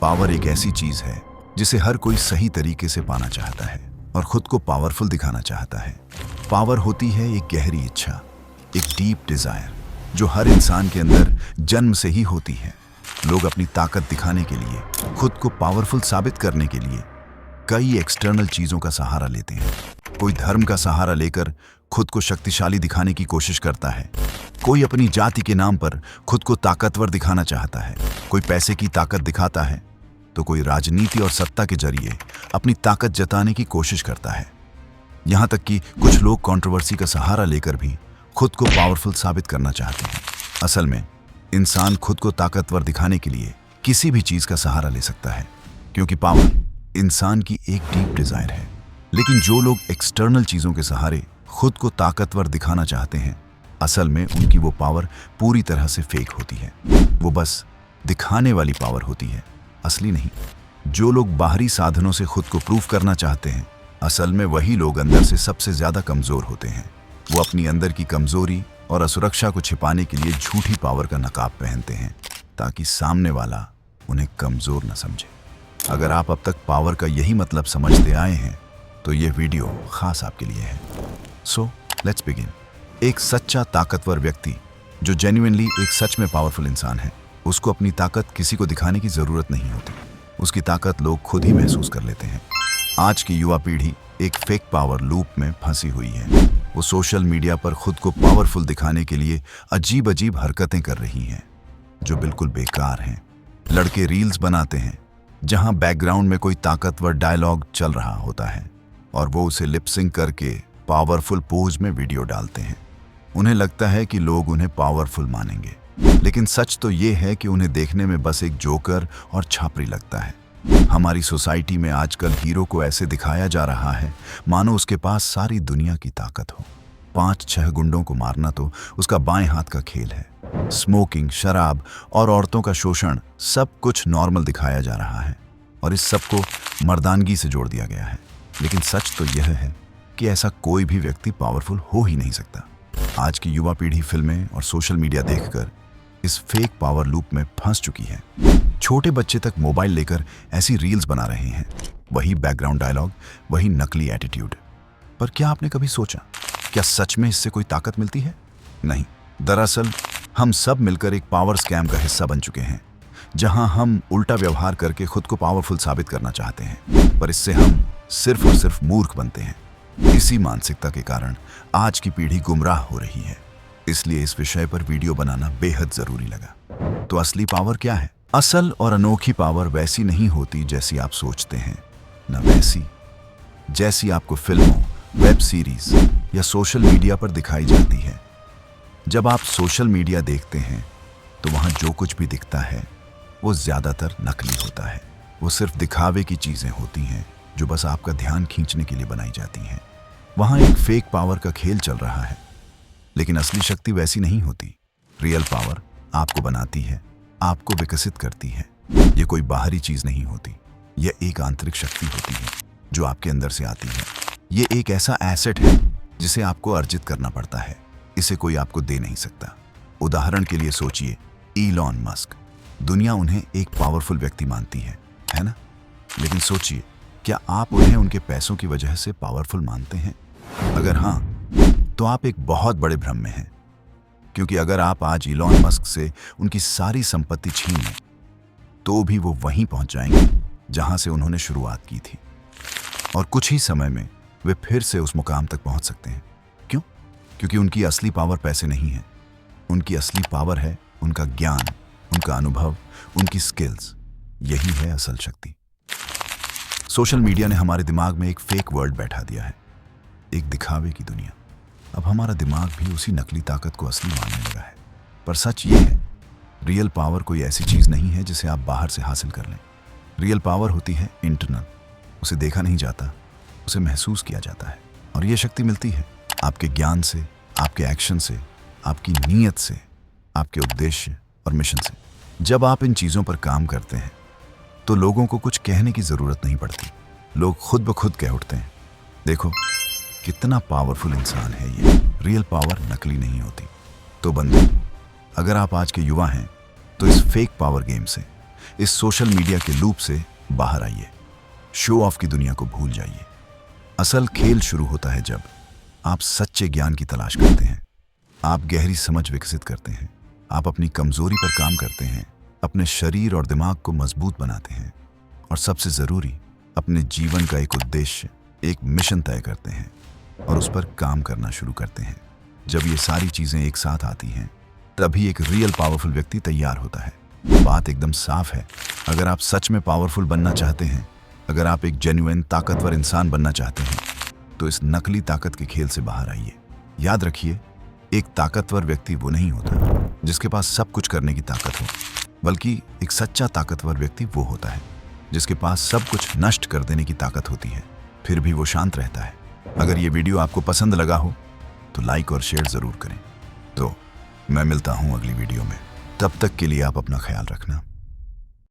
Power एक ऐसी चीज है जिसे हर कोई सही तरीके से पाना चाहता है और खुद को पावरफुल दिखाना चाहता है। पावर होती है एक गहरी इच्छा, एक डीप डिजायर जो हर इंसान के अंदर जन्म से ही होती है। लोग अपनी ताकत दिखाने के लिए, खुद को पावरफुल साबित करने के लिए कई एक्सटर्नल चीजों का सहारा लेते हैं। कोई धर्म का सहारा लेकर खुद को शक्तिशाली दिखाने की कोशिश करता है। कोई अपनी जाति के नाम पर खुद को ताकतवर दिखाना चाहता है। कोई पैसे की ताकत दिखाता है तो कोई राजनीति और सत्ता के जरिए अपनी ताकत जताने की कोशिश करता है। यहां तक कि कुछ लोग कंट्रोवर्सी का सहारा लेकर भी खुद को पावरफुल साबित करना चाहते हैं। असल में इंसान खुद को ताकतवर दिखाने के लिए किसी भी चीज का सहारा ले सकता है, क्योंकि पावर इंसान की एक डीप डिजायर है। लेकिन जो लोग एक्सटर्नल चीजों के सहारे खुद को ताकतवर दिखाना चाहते हैं, असल में उनकी वो पावर पूरी तरह से फेक होती है। वो बस दिखाने वाली पावर होती है, असली नहीं। जो लोग बाहरी साधनों से खुद को प्रूफ करना चाहते हैं, असल में वही लोग अंदर से सबसे ज्यादा कमजोर होते हैं। वो अपनी अंदर की कमजोरी और असुरक्षा को छिपाने के लिए झूठी पावर का नकाब पहनते हैं, ताकि सामने वाला उन्हें कमजोर न समझे। अगर आप अब तक पावर का यही मतलब समझते आए हैं तो यह वीडियो खास आपके लिए है। So let's begin. एक सच्चा ताकतवर व्यक्ति जो जेन्युइनली एक सच में पावरफुल इंसान है, उसको अपनी ताकत किसी को दिखाने की जरूरत नहीं होती। उसकी ताकत लोग खुद ही महसूस कर लेते हैं। आज की युवा पीढ़ी एक फेक पावर लूप में फंसी हुई है। वो सोशल मीडिया पर खुद को पावरफुल दिखाने के लिए अजीब अजीब हरकतें कर रही हैं जो बिल्कुल बेकार हैं। लड़के रील्स बनाते हैं जहां बैकग्राउंड में कोई ताकतवर डायलॉग चल रहा होता है और वो उसे लिपसिंक करके पावरफुल पोज में वीडियो डालते हैं। उन्हें लगता है कि लोग उन्हें पावरफुल मानेंगे, लेकिन सच तो ये है कि उन्हें देखने में बस एक जोकर और छापरी लगता है। हमारी सोसाइटी में आजकल हीरो को ऐसे दिखाया जा रहा है मानो उसके पास सारी दुनिया की ताकत हो। 5-6 गुंडों को मारना तो उसका बाएं हाथ का खेल है। स्मोकिंग, शराब और औरतों का शोषण सब कुछ नॉर्मल दिखाया जा रहा है और इस सब को मर्दानगी से जोड़ दिया गया है। लेकिन सच तो यह है कि ऐसा कोई भी व्यक्ति पावरफुल हो ही नहीं सकता। आज की युवा पीढ़ी फिल्में और सोशल मीडिया देखकर इस फेक पावर लूप में फंस चुकी है। छोटे बच्चे तक मोबाइल लेकर ऐसी रील्स बना रहे हैं, वही बैकग्राउंड डायलॉग, वही नकली एटीट्यूड। पर क्या आपने कभी सोचा, क्या सच में इससे कोई ताकत मिलती है? नहीं। दरअसल हम सब मिलकर एक पावर स्कैम का हिस्सा बन चुके हैं, जहां हम उल्टा व्यवहार करके खुद को पावरफुल साबित करना चाहते हैं, पर इससे हम सिर्फ और सिर्फ मूर्ख बनते हैं। इसी मानसिकता के कारण आज की पीढ़ी गुमराह हो रही है। इसलिए इस विषय पर वीडियो बनाना बेहद जरूरी लगा। तो असली पावर क्या है? असल और अनोखी पावर वैसी नहीं होती जैसी आप सोचते हैं, न वैसी जैसी आपको फिल्मों, वेब सीरीज या सोशल मीडिया पर दिखाई जाती है। जब आप सोशल मीडिया देखते हैं तो वहां जो कुछ भी दिखता है वो ज्यादातर नकली होता है। वो सिर्फ दिखावे की चीजें होती हैं जो बस आपका ध्यान खींचने के लिए बनाई जाती हैं। वहां एक फेक पावर का खेल चल रहा है, लेकिन असली शक्ति वैसी नहीं होती। रियल पावर आपको बनाती है, आपको विकसित करती है। ये कोई बाहरी चीज नहीं होती, यह एक आंतरिक शक्ति होती है जो आपके अंदर से आती है। ये एक ऐसा एसेट है जिसे आपको अर्जित करना पड़ता है, इसे कोई आपको दे नहीं सकता। उदाहरण के लिए सोचिए, इलॉन मस्क। दुनिया उन्हें एक पावरफुल व्यक्ति मानती है ना? लेकिन सोचिए, क्या आप उन्हें उनके पैसों की वजह से पावरफुल मानते हैं? अगर हाँ, तो आप एक बहुत बड़े भ्रम में हैं, क्योंकि अगर आप आज इलॉन मस्क से उनकी सारी संपत्ति छीन लें तो भी वो वहीं पहुंच जाएंगे जहां से उन्होंने शुरुआत की थी, और कुछ ही समय में वे फिर से उस मुकाम तक पहुंच सकते हैं। क्यों? क्योंकि उनकी असली पावर पैसे नहीं है। उनकी असली पावर है उनका ज्ञान, उनका अनुभव, उनकी स्किल्स। यही है असल शक्ति। सोशल मीडिया ने हमारे दिमाग में एक फेक वर्ल्ड बैठा दिया है, एक दिखावे की दुनिया। अब हमारा दिमाग भी उसी नकली ताकत को असली मानने लगा है। पर सच ये है, रियल पावर कोई ऐसी चीज नहीं है जिसे आप बाहर से हासिल कर लें। रियल पावर होती है इंटरनल। उसे देखा नहीं जाता, उसे महसूस किया जाता है। और यह शक्ति मिलती है आपके ज्ञान से, आपके एक्शन से, आपकी नीयत से, आपके उद्देश्य और मिशन से। जब आप इन चीजों पर काम करते हैं तो लोगों को कुछ कहने की जरूरत नहीं पड़ती। लोग खुद ब खुद कह उठते हैं, देखो कितना पावरफुल इंसान है ये। रियल पावर नकली नहीं होती। तो बंधु, अगर आप आज के युवा हैं तो इस फेक पावर गेम से, इस सोशल मीडिया के लूप से बाहर आइए। शो ऑफ की दुनिया को भूल जाइए। असल खेल शुरू होता है जब आप सच्चे ज्ञान की तलाश करते हैं, आप गहरी समझ विकसित करते हैं, आप अपनी कमजोरी पर काम करते हैं, अपने शरीर और दिमाग को मजबूत बनाते हैं और सबसे जरूरी अपने जीवन का एक उद्देश्य, एक मिशन तय करते हैं और उस पर काम करना शुरू करते हैं। जब ये सारी चीजें एक साथ आती हैं तभी एक रियल पावरफुल व्यक्ति तैयार होता है। बात एकदम साफ है, अगर आप सच में पावरफुल बनना चाहते हैं, अगर आप एक जेन्युइन ताकतवर इंसान बनना चाहते हैं, तो इस नकली ताकत के खेल से बाहर आइए। याद रखिए, एक ताकतवर व्यक्ति वो नहीं होता जिसके पास सब कुछ करने की ताकत हो, बल्कि एक सच्चा ताकतवर व्यक्ति वो होता है जिसके पास सब कुछ नष्ट कर देने की ताकत होती है, फिर भी वो शांत रहता है। अगर ये वीडियो आपको पसंद लगा हो तो लाइक और शेयर जरूर करें। तो मैं मिलता हूं अगली वीडियो में, तब तक के लिए आप अपना ख्याल रखना।